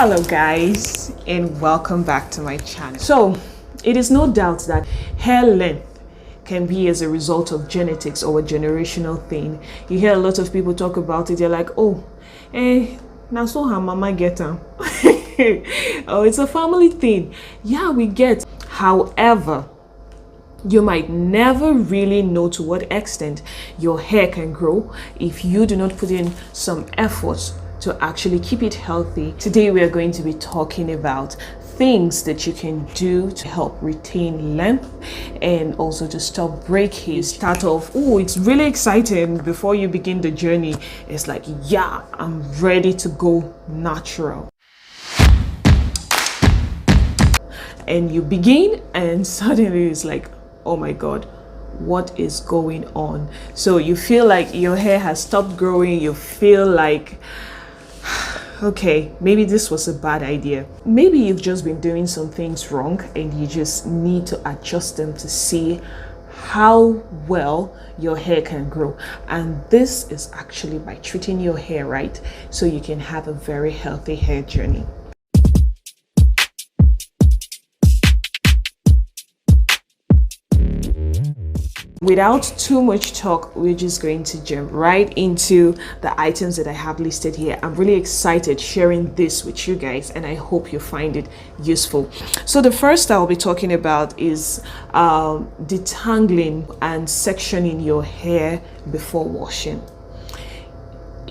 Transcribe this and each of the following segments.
Hello guys, and welcome back to my channel. So it is no doubt that hair length can be as a result of genetics or a generational thing. You hear a lot of people talk about it. They're like, oh, now so her mama get them. Oh, it's a family thing. Yeah, we get. However, you might never really know to what extent your hair can grow if you do not put in some effort to actually keep it healthy. Today we are going to be talking about things that you can do to help retain length and also to stop breakage. Start off, oh, it's really exciting. Before you begin the journey, it's like, yeah, I'm ready to go natural. And you begin and suddenly it's like, oh my God, what is going on? So you feel like your hair has stopped growing. You feel like, okay, maybe this was a bad idea. Maybe you've just been doing some things wrong and you just need to adjust them to see how well your hair can grow. And this is actually by treating your hair right so you can have a very healthy hair journey. Without too much talk, we're just going to jump right into the items that I have listed here. I'm really excited sharing this with you guys and I hope you find it useful. So the first I'll be talking about is detangling and sectioning your hair before washing.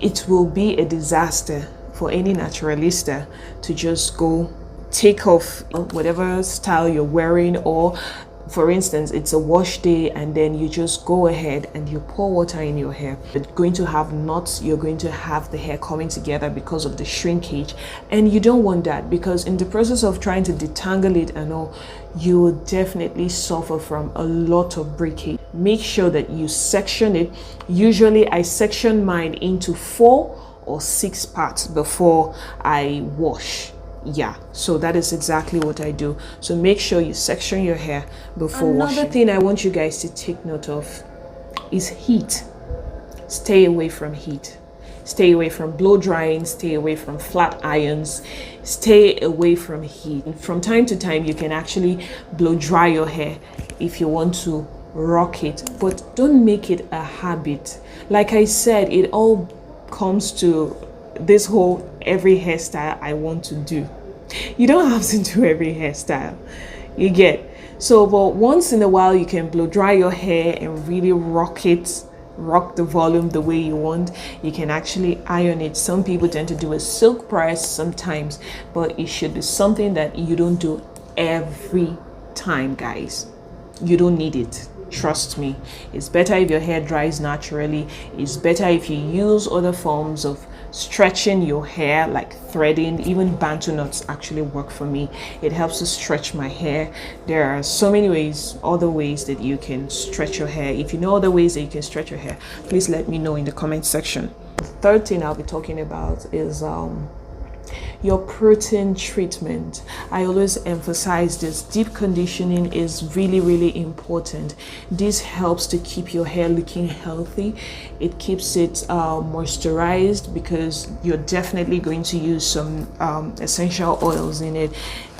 It will be a disaster for any naturalista to just go take off whatever style you're wearing, or for instance, it's a wash day and then you just go ahead and you pour water in your hair. You're going to have knots, you're going to have the hair coming together because of the shrinkage, and you don't want that, because in the process of trying to detangle it and all, you will definitely suffer from a lot of breakage. Make sure that you section it. Usually I section mine into 4 or 6 parts before I wash. Yeah, so that is exactly what I do. So make sure you section your hair before washing. Another thing I want you guys to take note of is heat. Stay away from heat. Stay away from blow drying, stay away from flat irons, stay away from heat. From time to time, you can actually blow dry your hair if you want to rock it, but don't make it a habit. Like I said, it all comes to this whole every hairstyle I want to do. You don't have to do every hairstyle, you get. So but once in a while you can blow dry your hair and really rock it, rock the volume the way you want. You can actually iron it. Some people tend to do a silk press sometimes, but it should be something that you don't do every time, guys. You don't need it. Trust me. It's better if your hair dries naturally. It's better if you use other forms of stretching your hair, like threading. Even bantu knots actually work for me. It helps to stretch my hair. There are so many ways, other ways that you can stretch your hair. If you know other ways that you can stretch your hair, please let me know in the comment section. The third thing I'll be talking about is your protein treatment. I always emphasize this. Deep conditioning is really important. This helps to keep your hair looking healthy. It keeps it moisturized, because you're definitely going to use some essential oils in it.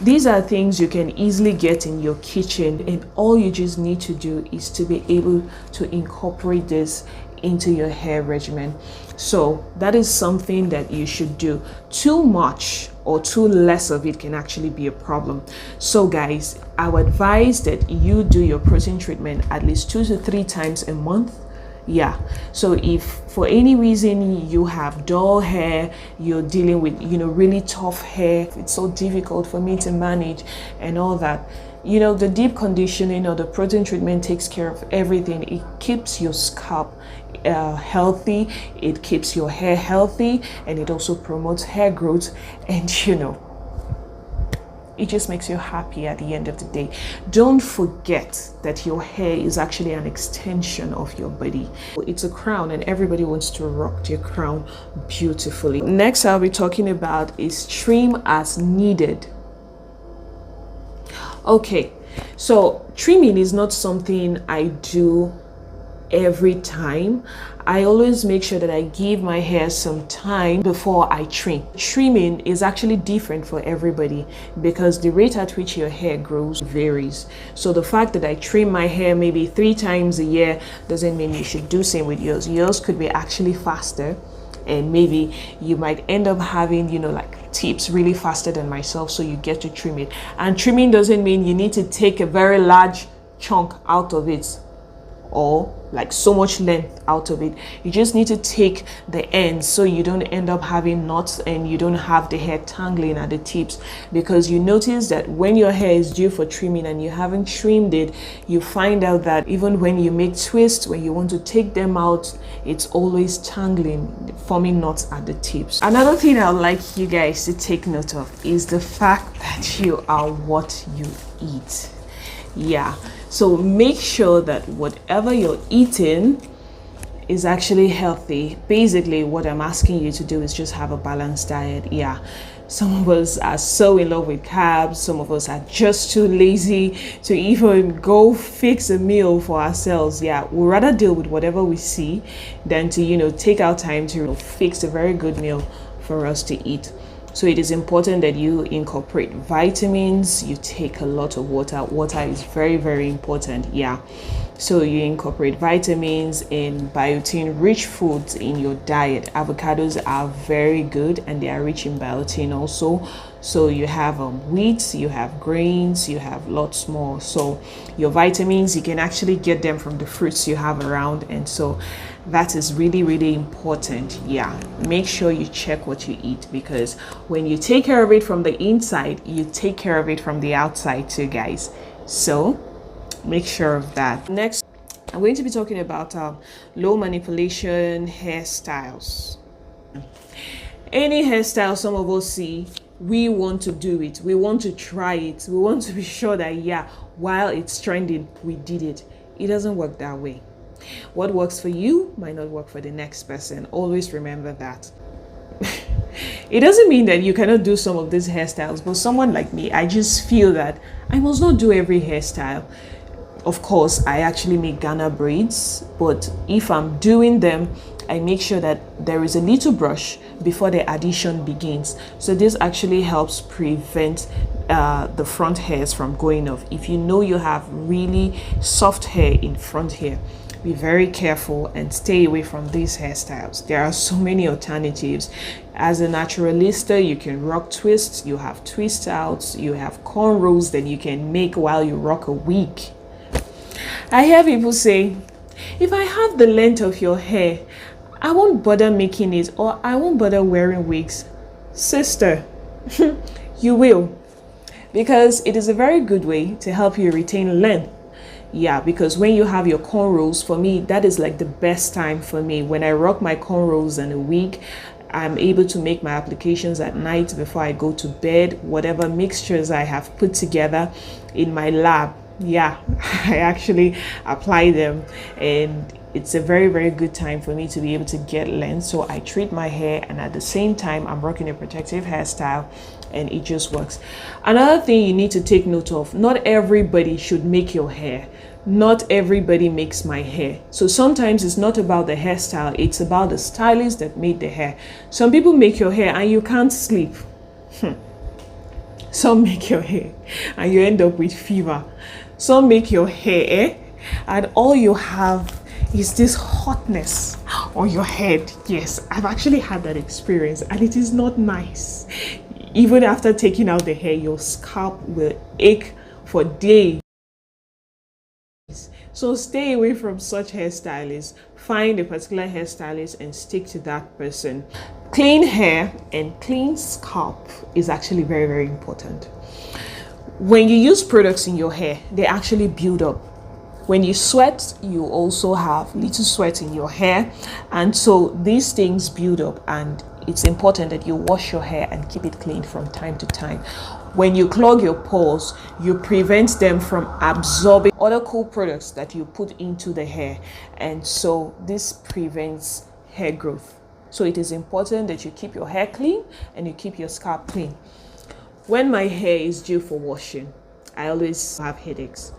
These are things you can easily get in your kitchen, and all you just need to do is to be able to incorporate this into your hair regimen. So that is something that you should do. Too much or too less of it can actually be a problem. So guys, I would advise that you do your protein treatment at least 2 to 3 times a month. Yeah, so if for any reason you have dull hair, you're dealing with, you know, really tough hair, it's so difficult for me to manage and all that, you know, the deep conditioning or the protein treatment takes care of everything. It keeps your scalp healthy, it keeps your hair healthy, and it also promotes hair growth, and you know, it just makes you happy at the end of the day. Don't forget that your hair is actually an extension of your body. It's a crown and everybody wants to rock their crown beautifully. Next I'll be talking about is trim as needed. Okay, so trimming is not something I do every time. I always make sure that I give my hair some time before I trim. Trimming is actually different for everybody because the rate at which your hair grows varies. So the fact that I trim my hair maybe 3 times a year doesn't mean you should do same with yours. Yours could be actually faster, and maybe you might end up having, you know, like tips really faster than myself, so you get to trim it. And trimming doesn't mean you need to take a very large chunk out of it or like so much length out of it. You just need to take the ends so you don't end up having knots and you don't have the hair tangling at the tips, because you notice that when your hair is due for trimming and you haven't trimmed it, you find out that even when you make twists, when you want to take them out, it's always tangling, forming knots at the tips. Another thing I would like you guys to take note of is the fact that you are what you eat. Yeah, so make sure that whatever you're eating is actually healthy. Basically, what I'm asking you to do is just have a balanced diet. Yeah, some of us are so in love with carbs. Some of us are just too lazy to even go fix a meal for ourselves. Yeah, we'd rather deal with whatever we see than to, you know, take our time to fix a very good meal for us to eat. So it is important that you incorporate vitamins, you take a lot of water. Water is very, very important. Yeah. So you incorporate vitamins and biotin rich foods in your diet. Avocados are very good and they are rich in biotin also. So you have wheat, you have grains, you have lots more. So your vitamins, you can actually get them from the fruits you have around. And so that is really, really important. Yeah, make sure you check what you eat, because when you take care of it from the inside, you take care of it from the outside too, guys. So make sure of that. Next, I'm going to be talking about low manipulation hairstyles. Any hairstyle some of us see, we want to do it, we want to try it, we want to be sure that, yeah, while it's trending, we did it. It doesn't work that way. What works for you might not work for the next person. Always remember that. It doesn't mean that you cannot do some of these hairstyles, but someone like me, I just feel that I must not do every hairstyle. Of course, I actually make Ghana braids, but if I'm doing them, I make sure that there is a little brush before the addition begins. So this actually helps prevent the front hairs from going off. If you know you have really soft hair in front here, be very careful and stay away from these hairstyles. There are so many alternatives. As a naturalista, you can rock twists, you have twist outs, you have cornrows that you can make while you rock a wig. I hear people say, if I have the length of your hair, I won't bother making it, or I won't bother wearing wigs. Sister, you will, because it is a very good way to help you retain length. Yeah, because when you have your cornrows, for me, that is like the best time for me. When I rock my cornrows and a wig, I'm able to make my applications at night before I go to bed. Whatever mixtures I have put together in my lab, yeah, I actually apply them, and it's a very, very good time for me to be able to get length. So I treat my hair, and at the same time I'm rocking a protective hairstyle, and it just works. Another thing you need to take note of, not everybody should make your hair. Not everybody makes my hair. So sometimes it's not about the hairstyle, it's about the stylist that made the hair. Some people make your hair and you can't sleep. Some make your hair and you end up with fever. Some make your hair and all you have is this hotness on your head. Yes, I've actually had that experience, and it is not nice. Even after taking out the hair, your scalp will ache for days. So stay away from such hairstylists. Find a particular hairstylist and stick to that person. Clean hair and clean scalp is actually very, very important. When you use products in your hair, they actually build up. When you sweat, you also have little sweat in your hair, and so these things build up, and it's important that you wash your hair and keep it clean from time to time. When you clog your pores, you prevent them from absorbing other cool products that you put into the hair, and so this prevents hair growth. So it is important that you keep your hair clean and you keep your scalp clean. When my hair is due for washing, I always have headaches.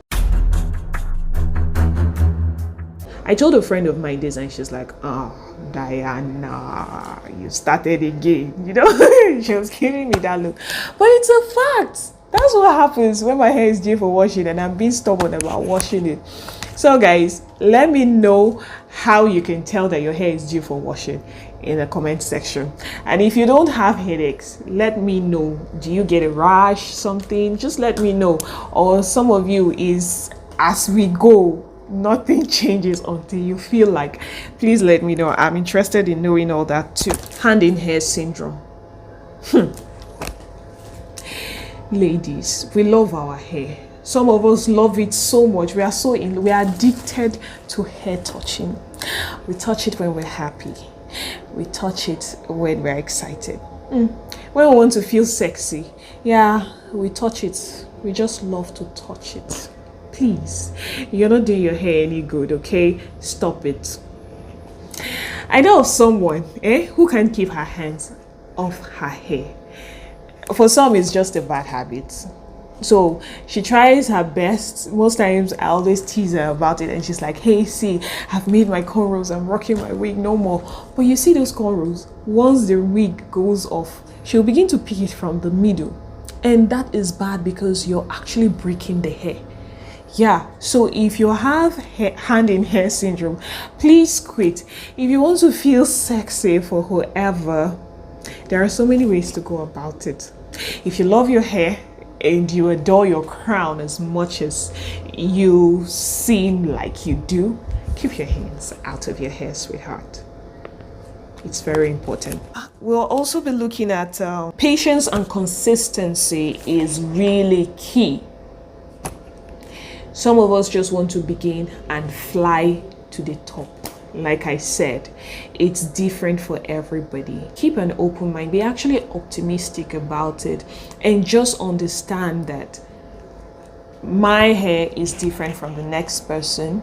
I told a friend of mine this and she's like, oh, Diana, you started again. You know, she was giving me that look. But it's a fact. That's what happens when my hair is due for washing and I'm being stubborn about washing it. So guys, let me know how you can tell that your hair is due for washing in the comment section. And if you don't have headaches, let me know. Do you get a rash, something? Just let me know. Or some of you is as we go, nothing changes until you feel like. Please let me know. I'm interested in knowing all that too. Hand in hair syndrome. Ladies, we love our hair. Some of us love it so much. We are addicted to hair touching. We touch it when we're happy. We touch it when we're excited. When we want to feel sexy, yeah, we touch it. We just love to touch it. Please, you're not doing your hair any good, okay? Stop it. I know of someone who can't keep her hands off her hair. For some, it's just a bad habit. So she tries her best. Most times I always tease her about it and she's like, hey, see, I've made my cornrows, I'm rocking my wig no more. But you see those cornrows, once the wig goes off, she'll begin to pick it from the middle. And that is bad because you're actually breaking the hair. Yeah, so if you have hand in hair syndrome, please quit. If you want to feel sexy for whoever, there are so many ways to go about it. If you love your hair and you adore your crown as much as you seem like you do, keep your hands out of your hair, sweetheart. It's very important. We'll also be looking at patience and consistency is really key. Some of us just want to begin and fly to the top. Like I said, it's different for everybody. Keep an open mind. Be actually optimistic about it. And just understand that my hair is different from the next person.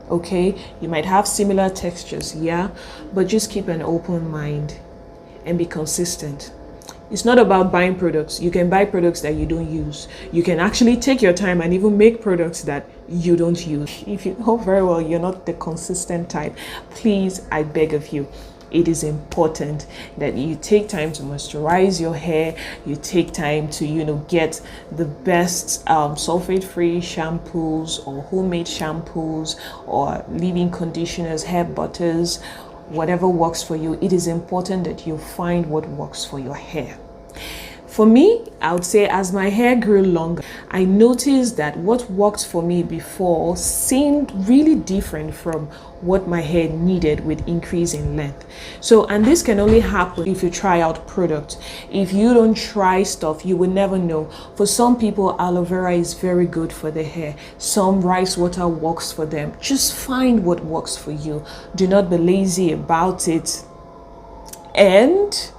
Okay? You might have similar textures, yeah? But just keep an open mind and be consistent. It's not about buying products. You can buy products that you don't use. You can actually take your time and even make products that you don't use. If you know very well you're not the consistent type, please, I beg of you, it is important that you take time to moisturize your hair. You take time to, get the best sulfate-free shampoos or homemade shampoos or leave-in conditioners, hair butters, whatever works for you. It is important that you find what works for your hair. For me, I would say as my hair grew longer, I noticed that what worked for me before seemed really different from what my hair needed with increase in length. So, and this can only happen if you try out products. If you don't try stuff, you will never know. For some people, aloe vera is very good for the hair. Some rice water works for them. Just find what works for you. Do not be lazy about it. And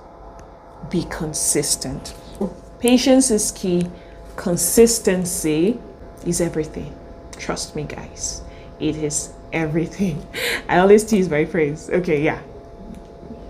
be consistent. Patience is key. Consistency is everything. Trust me, guys. It is everything. I always tease my friends. Okay, yeah.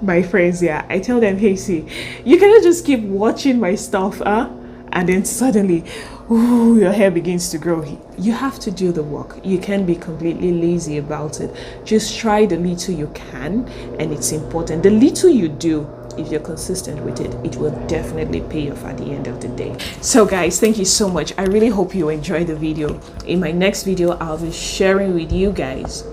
My friends, yeah. I tell them, hey, see, you cannot just keep watching my stuff, and then suddenly, ooh, your hair begins to grow. You have to do the work. You can't be completely lazy about it. Just try the little you can, and it's important. The little you do, if you're consistent with it, it will definitely pay off at the end of the day. So guys, thank you so much. I really hope you enjoyed the video. In my next video, I'll be sharing with you guys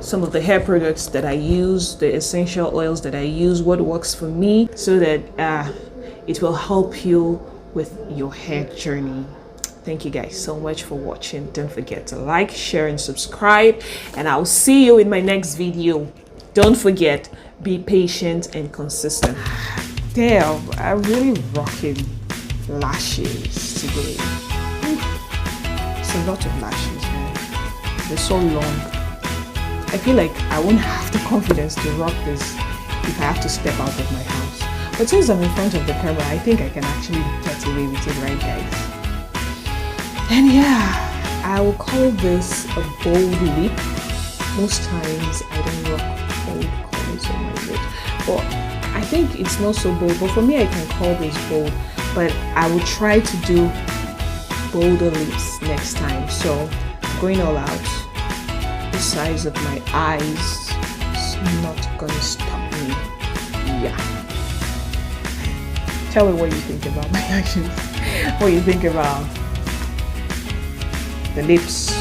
some of the hair products that I use, the essential oils that I use, what works for me, so that it will help you with your hair journey. Thank you guys so much for watching. Don't forget to like, share, and subscribe, and I'll see you in my next video. Don't forget, be patient and consistent. Damn, I'm really rocking lashes today. It's a lot of lashes, man. They're so long. I feel like I won't have the confidence to rock this if I have to step out of my house. But since I'm in front of the camera, I think I can actually get away with it, right, guys? And yeah, I will call this a bold lip. Most times I don't rock bold colors on my lip, but I think it's not so bold. But for me, I can call this bold, but I will try to do bolder lips next time. So going all out. the size of my eyes. It's not gonna stop me. Yeah. Tell me what you think about my lashes. What you think about the lips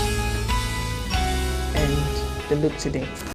and the look today.